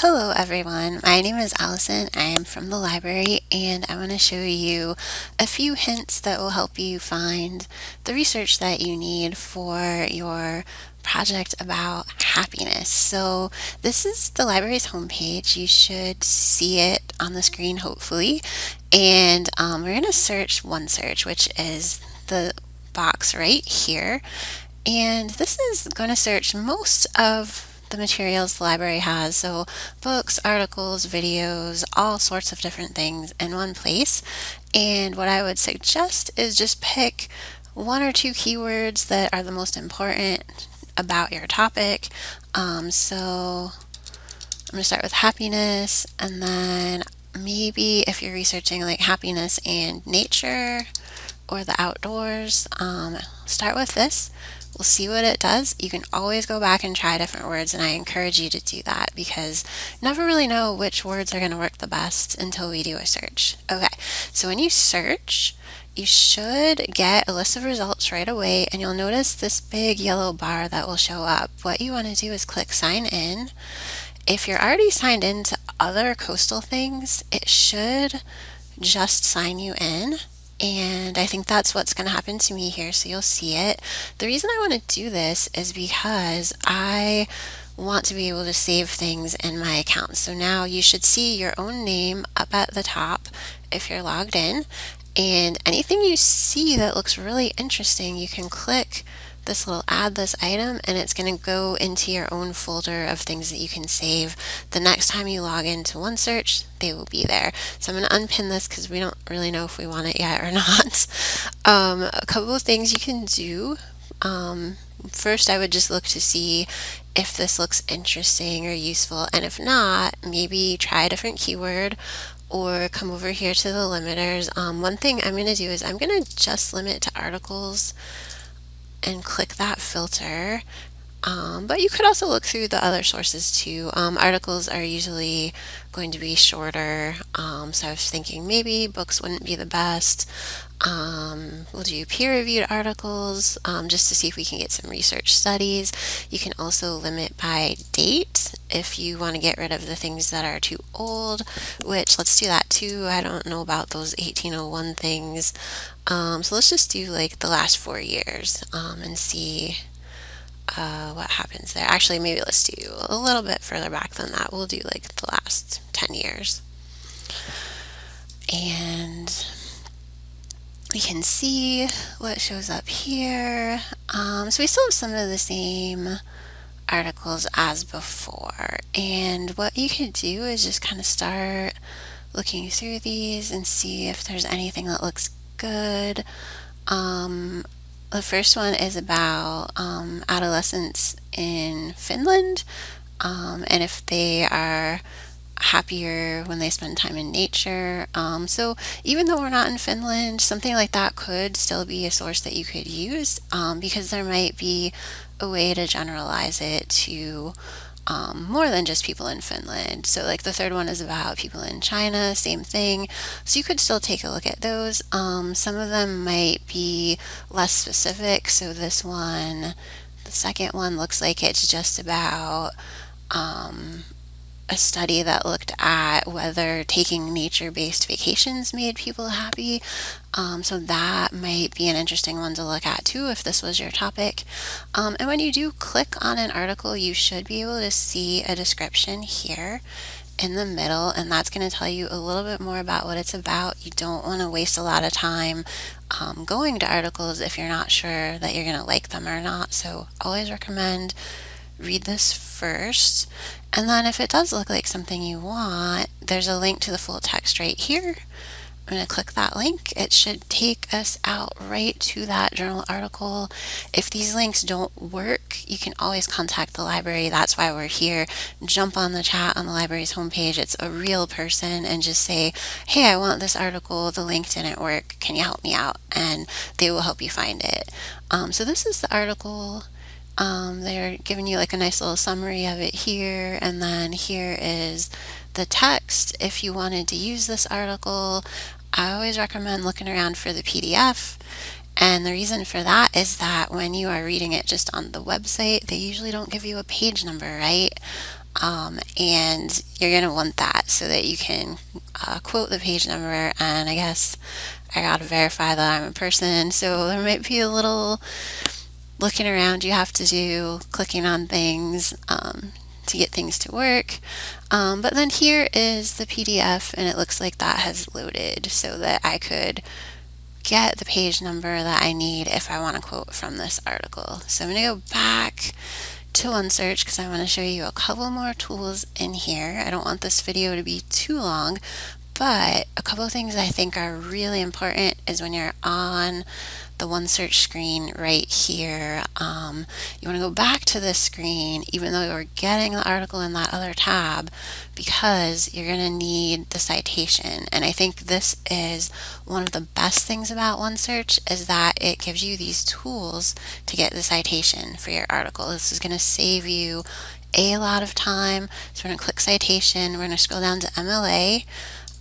Hello everyone, my name is Allison. I am from the library and I want to show you a few hints that will help you find the research that you need for your project about happiness. So this is the library's homepage. You should see it on the screen hopefully. And we're going to search OneSearch, which is the box right here. And this is going to search most of the materials the library has, so books, articles, videos, all sorts of different things in one place. And what I would suggest is just pick one or two keywords that are the most important about your topic. So I'm going to start with happiness, and then maybe if you're researching like happiness and nature or the outdoors, start with this. We'll see what it does. You can always go back and try different words, and I encourage you to do that because you never really know which words are going to work the best until we do a search. Okay, so when you search, you should get a list of results right away, and you'll notice this big yellow bar that will show up. What you want to do is click sign in. If you're already signed in to other coastal things, it should just sign you in. And I think that's what's going to happen to me here, so you'll see it. The reason I want to do this is because I want to be able to save things in my account. So now you should see your own name up at the top if you're logged in, and anything you see that looks really interesting, you can click this little add this item and it's going to go into your own folder of things that you can save. The next time you log into OneSearch, they will be there. So I'm going to unpin this because we don't really know if we want it yet or not. A couple of things you can do. First, I would just look to see if this looks interesting or useful, and if not, maybe try a different keyword or come over here to the limiters. One thing I'm going to do is I'm going to just limit to articles and click that filter. But you could also look through the other sources too. Articles are usually going to be shorter, so I was thinking maybe books wouldn't be the best. We'll do peer-reviewed articles just to see if we can get some research studies. You can also limit by date if you want to get rid of the things that are too old, which let's do that too. I don't know about those 1801 things. So let's just do like the last 4 years and see what happens there. Actually, maybe let's do a little bit further back than that. We'll do like the last 10 years. And we can see what shows up here. So we still have some of the same articles as before. And what you could do is just kind of start looking through these and see if there's anything that looks good. The first one is about adolescents in Finland, and if they are happier when they spend time in nature. So even though we're not in Finland, something like that could still be a source that you could use because there might be a way to generalize it to more than just people in Finland. So like the third one is about people in China, same thing. So you could still take a look at those. Some of them might be less specific. So this one, the second one, looks like it's just about a study that looked at whether taking nature-based vacations made people happy. So that might be an interesting one to look at too if this was your topic. And when you do click on an article, you should be able to see a description here in the middle, and that's going to tell you a little bit more about what it's about. You don't want to waste a lot of time going to articles if you're not sure that you're going to like them or not. So always recommend read this first, and then if it does look like something you want, there's a link to the full text right here. I'm going to click that link. It should take us out right to that journal article. If these links don't work, you can always contact the library. That's why we're here. Jump on the chat on the library's homepage. It's a real person, and just say, hey, I want this article. The link didn't work. Can you help me out? And they will help you find it. So this is the article. They're giving you like a nice little summary of it here, and then here is the text. If you wanted to use this article, I always recommend looking around for the PDF, and the reason for that is that when you are reading it just on the website, they usually don't give you a page number, right? and you're going to want that so that you can quote the page number. And I guess I got to verify that I'm a person, so there might be a little looking around you have to do, clicking on things to get things to work. But then here is the PDF, and it looks like that has loaded so that I could get the page number that I need if I want to quote from this article. So I'm going to go back to OneSearch because I want to show you a couple more tools in here. I don't want this video to be too long, but a couple of things I think are really important is when you're on the OneSearch screen right here, you want to go back to this screen even though you're getting the article in that other tab, because you're going to need the citation. And I think this is one of the best things about OneSearch is that it gives you these tools to get the citation for your article. This is going to save you a lot of time. So we're going to click citation, we're going to scroll down to MLA,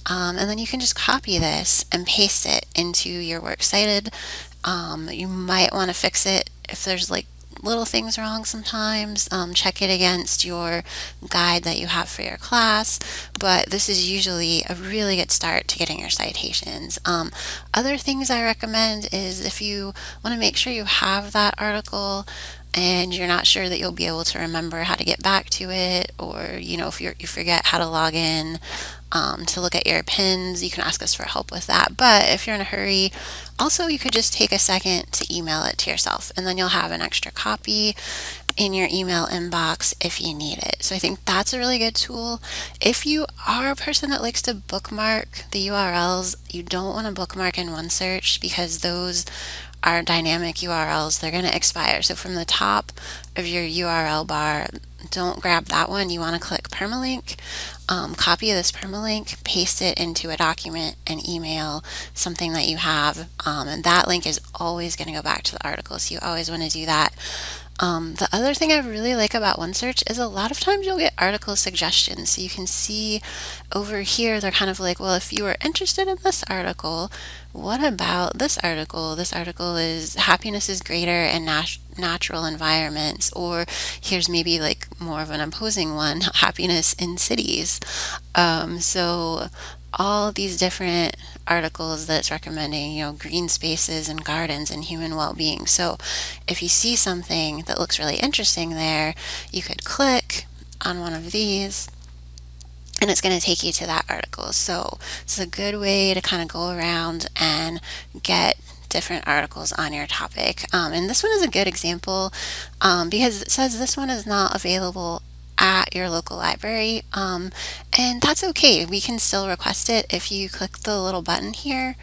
and then you can just copy this and paste it into your works cited. You might want to fix it if there's like little things wrong sometimes. Check it against your guide that you have for your class, but this is usually a really good start to getting your citations. Other things I recommend is if you want to make sure you have that article and you're not sure that you'll be able to remember how to get back to it, or if you forget how to log in to look at your pins, you can ask us for help with that. But if you're in a hurry, also you could just take a second to email it to yourself, and then you'll have an extra copy in your email inbox if you need it. So I think that's a really good tool. If you are a person that likes to bookmark the URLs, you don't want to bookmark in OneSearch because those are dynamic URLs. They're going to expire. So from the top of your URL bar, don't grab that one. You want to click permalink, copy this permalink, paste it into a document, and email something that you have. And that link is always going to go back to the article. So you always want to do that. The other thing I really like about OneSearch is a lot of times you'll get article suggestions. So you can see over here, they're kind of like, well, if you were interested in this article, what about this article? This article is happiness is greater in natural environments, or here's maybe like more of an opposing one, happiness in cities. So all these different articles that's recommending, green spaces and gardens and human well-being. So if you see something that looks really interesting there, you could click on one of these and it's going to take you to that article. So it's a good way to kind of go around and get different articles on your topic. And this one is a good example because it says this one is not available at your local library, and that's okay. We can still request it. If you click the little button here,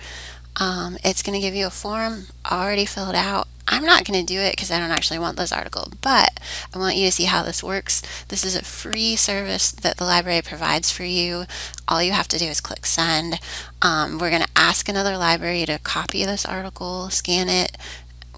it's going to give you a form already filled out. I'm not going to do it because I don't actually want this article, but I want you to see how this works. This is a free service that the library provides for you. All you have to do is click send. We're going to ask another library to copy this article, scan it.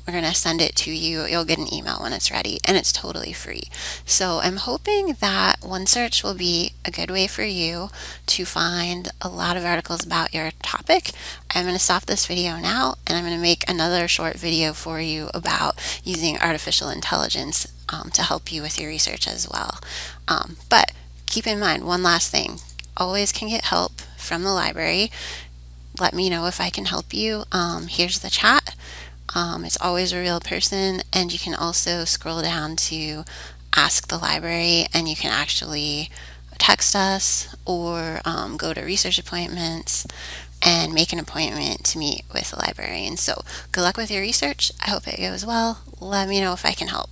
We're going to send it to you. You'll get an email when it's ready, and it's totally free. So I'm hoping that OneSearch will be a good way for you to find a lot of articles about your topic. I'm going to stop this video now, and I'm going to make another short video for you about using artificial intelligence to help you with your research as well. But keep in mind, one last thing, always can get help from the library. Let me know if I can help you. Here's the chat. It's always a real person, and you can also scroll down to ask the library, and you can actually text us or go to research appointments and make an appointment to meet with the librarian. So good luck with your research. I hope it goes well. Let me know if I can help.